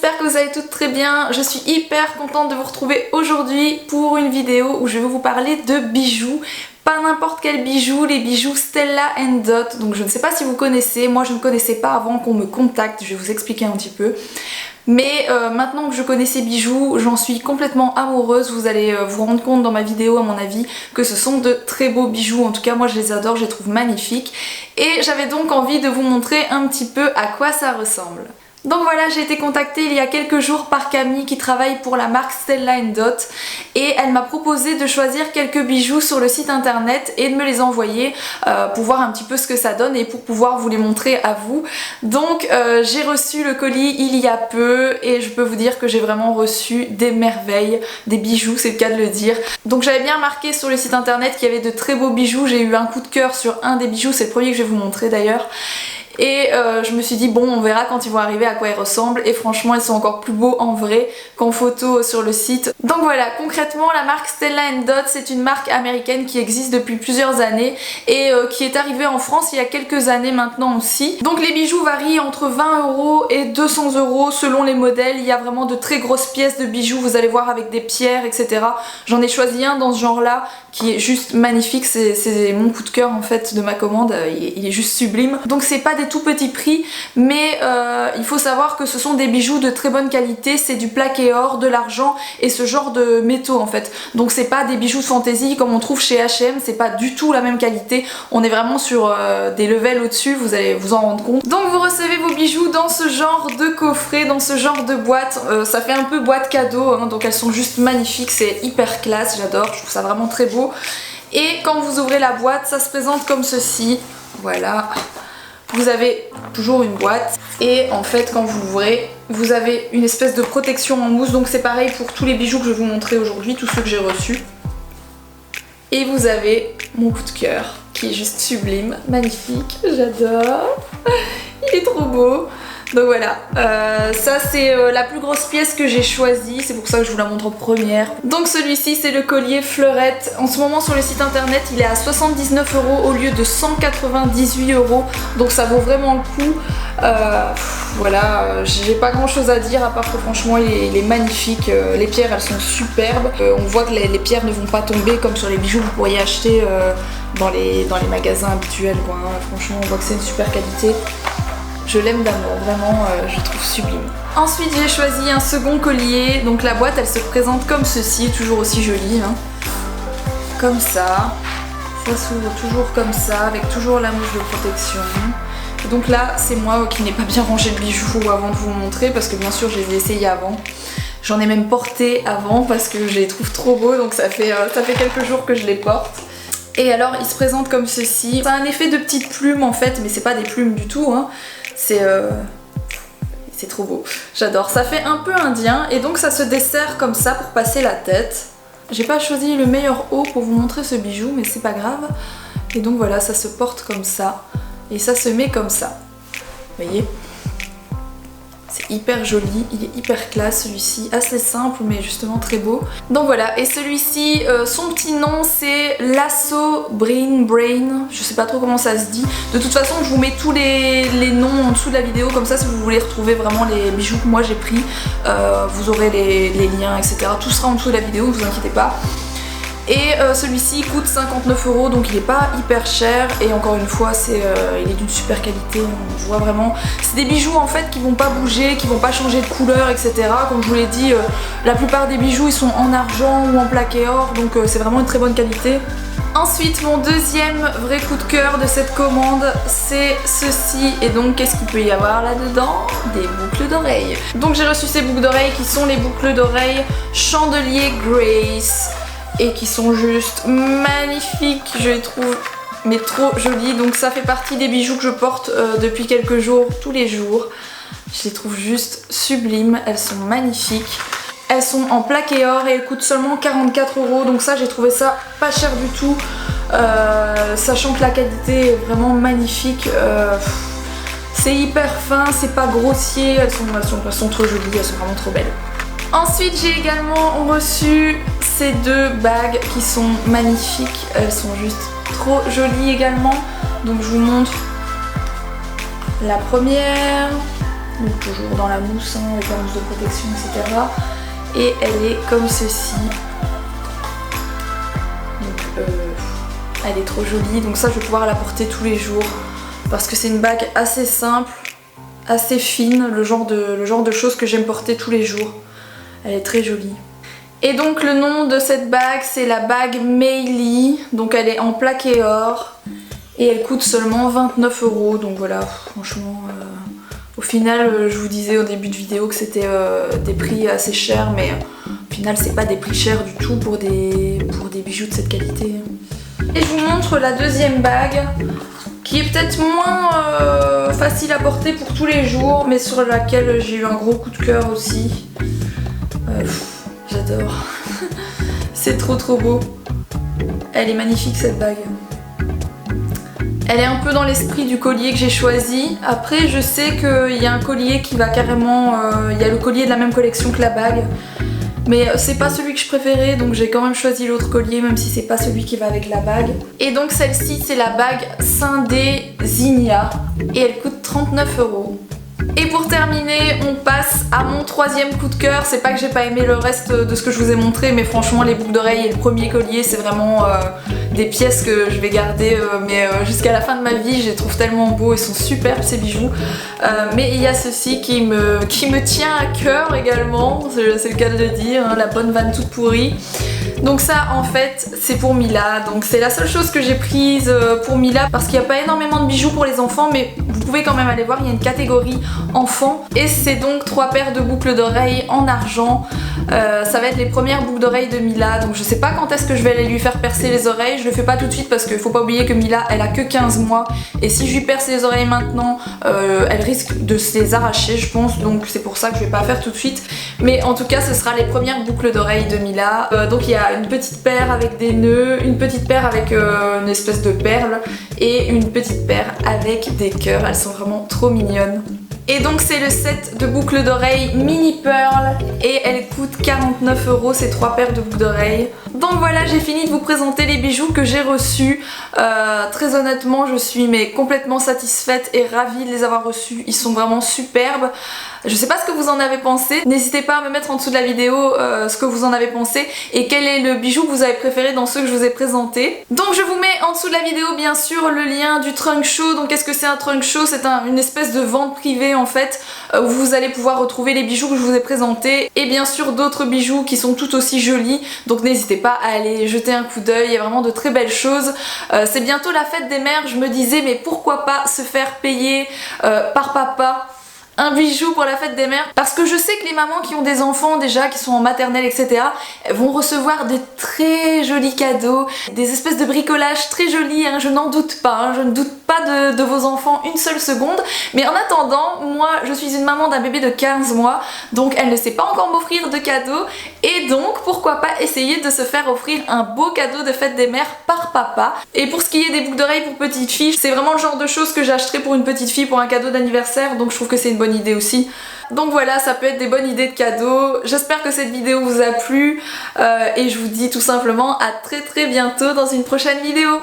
j'espère que vous allez toutes très bien. Je suis hyper contente de vous retrouver aujourd'hui pour une vidéo où je vais vous parler de bijoux. Pas n'importe quel bijou, les bijoux Stella & Dot. Donc je ne sais pas si vous connaissez, moi je ne connaissais pas avant qu'on me contacte, je vais vous expliquer un petit peu. Mais maintenant que je connais ces bijoux, j'en suis complètement amoureuse. Vous allez vous rendre compte dans ma vidéo à mon avis que ce sont de très beaux bijoux. En tout cas moi je les adore, je les trouve magnifiques. Et j'avais donc envie de vous montrer un petit peu à quoi ça ressemble. Donc voilà, j'ai été contactée il y a quelques jours par Camille qui travaille pour la marque Stella & Dot et elle m'a proposé de choisir quelques bijoux sur le site internet et de me les envoyer pour voir un petit peu ce que ça donne et pour pouvoir vous les montrer à vous. Donc j'ai reçu le colis il y a peu et je peux vous dire que j'ai vraiment reçu des merveilles, des bijoux, c'est le cas de le dire. Donc j'avais bien remarqué sur le site internet qu'il y avait de très beaux bijoux, j'ai eu un coup de cœur sur un des bijoux, c'est le premier que je vais vous montrer d'ailleurs. Et je me suis dit bon, on verra quand ils vont arriver à quoi ils ressemblent, et franchement ils sont encore plus beaux en vrai qu'en photo sur le site. Donc voilà, concrètement la marque Stella & Dot c'est une marque américaine qui existe depuis plusieurs années et qui est arrivée en France il y a quelques années maintenant aussi. Donc les bijoux varient entre 20 € et 200 € selon les modèles. Il y a vraiment de très grosses pièces de bijoux, vous allez voir, avec des pierres etc. J'en ai choisi un dans ce genre là qui est juste magnifique, c'est mon coup de cœur en fait de ma commande, il est juste sublime. Donc c'est pas des tout petits prix, mais il faut savoir que ce sont des bijoux de très bonne qualité, c'est du plaqué or, de l'argent et ce genre de métaux en fait. Donc c'est pas des bijoux de fantaisie comme on trouve chez H&M, c'est pas du tout la même qualité, on est vraiment sur des levels au-dessus, vous allez vous en rendre compte. Donc vous recevez vos bijoux dans ce genre de coffret, dans ce genre de boîte, ça fait un peu boîte cadeau, hein, donc elles sont juste magnifiques, c'est hyper classe, j'adore, je trouve ça vraiment très beau. Et quand vous ouvrez la boîte, ça se présente comme ceci, voilà. Vous avez toujours une boîte et en fait quand vous ouvrez, vous avez une espèce de protection en mousse, donc c'est pareil pour tous les bijoux que je vais vous montrer aujourd'hui, tous ceux que j'ai reçus. Et vous avez mon coup de cœur qui est juste sublime, magnifique, j'adore, il est trop beau. Donc voilà, ça c'est la plus grosse pièce que j'ai choisie, c'est pour ça que je vous la montre en première. Donc celui-ci c'est le collier fleurette. En ce moment sur le site internet il est à 79 € au lieu de 198 €, donc ça vaut vraiment le coup. Voilà, j'ai pas grand chose à dire à part que franchement il est magnifique, les pierres elles sont superbes. On voit que les pierres ne vont pas tomber comme sur les bijoux que vous pourriez acheter dans les magasins habituels quoi, hein. Franchement on voit que c'est une super qualité. Je l'aime d'amour, vraiment je le trouve sublime. Ensuite j'ai choisi un second collier, donc la boîte elle se présente comme ceci, toujours aussi jolie, hein. Comme ça s'ouvre toujours comme ça, avec toujours la mouche de protection. Et donc là c'est moi qui n'ai pas bien rangé le bijou avant de vous montrer, parce que bien sûr je les ai essayés avant. J'en ai même porté avant parce que je les trouve trop beaux, donc ça fait quelques jours que je les porte. Et alors il se présente comme ceci, ça a un effet de petites plumes en fait, mais c'est pas des plumes du tout, hein. C'est trop beau, j'adore. Ça fait un peu indien et donc ça se dessert comme ça pour passer la tête. J'ai pas choisi le meilleur haut pour vous montrer ce bijou, mais c'est pas grave. Et donc voilà, ça se porte comme ça et ça se met comme ça. Vous voyez ? C'est hyper joli, il est hyper classe celui-ci, assez simple mais justement très beau. Donc voilà, et celui-ci, son petit nom c'est Lasso Brain, je sais pas trop comment ça se dit. De toute façon je vous mets tous les noms en dessous de la vidéo, comme ça si vous voulez retrouver vraiment les bijoux que moi j'ai pris, vous aurez les liens etc. Tout sera en dessous de la vidéo, ne vous inquiétez pas. Et celui-ci coûte 59 €, donc il est pas hyper cher et encore une fois il est d'une super qualité, on voit vraiment. C'est des bijoux en fait qui vont pas bouger, qui vont pas changer de couleur etc. Comme je vous l'ai dit, la plupart des bijoux ils sont en argent ou en plaqué or, donc c'est vraiment une très bonne qualité. Ensuite mon deuxième vrai coup de cœur de cette commande c'est ceci, et donc qu'est-ce qu'il peut y avoir là-dedans? Des boucles d'oreilles. Donc j'ai reçu ces boucles d'oreilles qui sont les boucles d'oreilles Chandelier Grace, et qui sont juste magnifiques, je les trouve mais trop jolies. Donc ça fait partie des bijoux que je porte depuis quelques jours, tous les jours. Je les trouve juste sublimes, elles sont magnifiques. Elles sont en plaqué or et elles coûtent seulement 44 €, donc ça j'ai trouvé ça pas cher du tout, sachant que la qualité est vraiment magnifique. C'est hyper fin, c'est pas grossier, elles sont trop jolies, elles sont vraiment trop belles. Ensuite j'ai également reçu ces deux bagues qui sont magnifiques, elles sont juste trop jolies également. Donc je vous montre la première, donc toujours dans la mousse, hein, avec la mousse de protection, etc. Et elle est comme ceci. Donc elle est trop jolie, donc ça je vais pouvoir la porter tous les jours parce que c'est une bague assez simple, assez fine, le genre de choses que j'aime porter tous les jours. Elle est très jolie. Et donc le nom de cette bague, c'est la bague Meili, donc elle est en plaqué or et elle coûte seulement 29 €, donc voilà, franchement au final je vous disais au début de vidéo que c'était des prix assez chers, mais au final c'est pas des prix chers du tout pour des bijoux de cette qualité. Et je vous montre la deuxième bague qui est peut-être moins facile à porter pour tous les jours, mais sur laquelle j'ai eu un gros coup de cœur aussi. J'adore. C'est trop beau. Elle est magnifique cette bague. Elle est un peu dans l'esprit du collier que j'ai choisi. Après je sais qu'il y a un collier qui va carrément... il y a le collier de la même collection que la bague. Mais c'est pas celui que je préférais, donc j'ai quand même choisi l'autre collier, même si c'est pas celui qui va avec la bague. Et donc celle-ci, c'est la bague scindée Zinnia et elle coûte 39 €. Et pour terminer, on passe à mon troisième coup de cœur. C'est pas que j'ai pas aimé le reste de ce que je vous ai montré, mais franchement les boucles d'oreilles et le premier collier, c'est vraiment des pièces que je vais garder jusqu'à la fin de ma vie. Je les trouve tellement beaux, ils sont superbes ces bijoux. Mais il y a ceci qui me tient à cœur également, c'est le cas de le dire, hein, la bonne vanne toute pourrie. Donc ça en fait c'est pour Mila, donc c'est la seule chose que j'ai prise pour Mila parce qu'il n'y a pas énormément de bijoux pour les enfants, mais vous pouvez quand même aller voir, il y a une catégorie enfants et c'est donc 3 paires de boucles d'oreilles en argent. Ça va être les premières boucles d'oreilles de Mila, donc je sais pas quand est-ce que je vais aller lui faire percer les oreilles, je le fais pas tout de suite parce qu'il faut pas oublier que Mila elle a que 15 mois et si je lui perce les oreilles maintenant elle risque de se les arracher je pense, donc c'est pour ça que je vais pas faire tout de suite, mais en tout cas ce sera les premières boucles d'oreilles de Mila. Donc il y a une petite paire avec des nœuds, une petite paire avec une espèce de perle et une petite paire avec des cœurs, elles sont vraiment trop mignonnes. Et donc c'est le set de boucles d'oreilles Mini Pearl et elle coûte 49 € ces 3 paires de boucles d'oreilles. Donc voilà, j'ai fini de vous présenter les bijoux que j'ai reçus. Très honnêtement, je suis complètement satisfaite et ravie de les avoir reçus. Ils sont vraiment superbes. Je sais pas ce que vous en avez pensé. N'hésitez pas à me mettre en dessous de la vidéo ce que vous en avez pensé et quel est le bijou que vous avez préféré dans ceux que je vous ai présentés. Donc je vous mets en dessous de la vidéo bien sûr le lien du trunk show. Donc qu'est-ce que c'est un trunk show? C'est une espèce de vente privée en fait où vous allez pouvoir retrouver les bijoux que je vous ai présentés et bien sûr d'autres bijoux qui sont tout aussi jolis. Donc n'hésitez pas à aller jeter un coup d'œil, il y a vraiment de très belles choses. C'est bientôt la fête des mères, je me disais mais pourquoi pas se faire payer par papa un bijou pour la fête des mères, parce que je sais que les mamans qui ont des enfants déjà, qui sont en maternelle etc, vont recevoir de très jolis cadeaux, des espèces de bricolages très jolis, hein, je n'en doute pas, hein, je ne doute pas de vos enfants une seule seconde, mais en attendant, moi je suis une maman d'un bébé de 15 mois, donc elle ne sait pas encore m'offrir de cadeaux, et donc pourquoi pas essayer de se faire offrir un beau cadeau de fête des mères par papa. Et pour ce qui est des boucles d'oreilles pour petites filles, c'est vraiment le genre de choses que j'achèterais pour une petite fille pour un cadeau d'anniversaire, donc je trouve que c'est une bonne idée aussi. Donc voilà, ça peut être des bonnes idées de cadeaux. J'espère que cette vidéo vous a plu et je vous dis tout simplement à très bientôt dans une prochaine vidéo.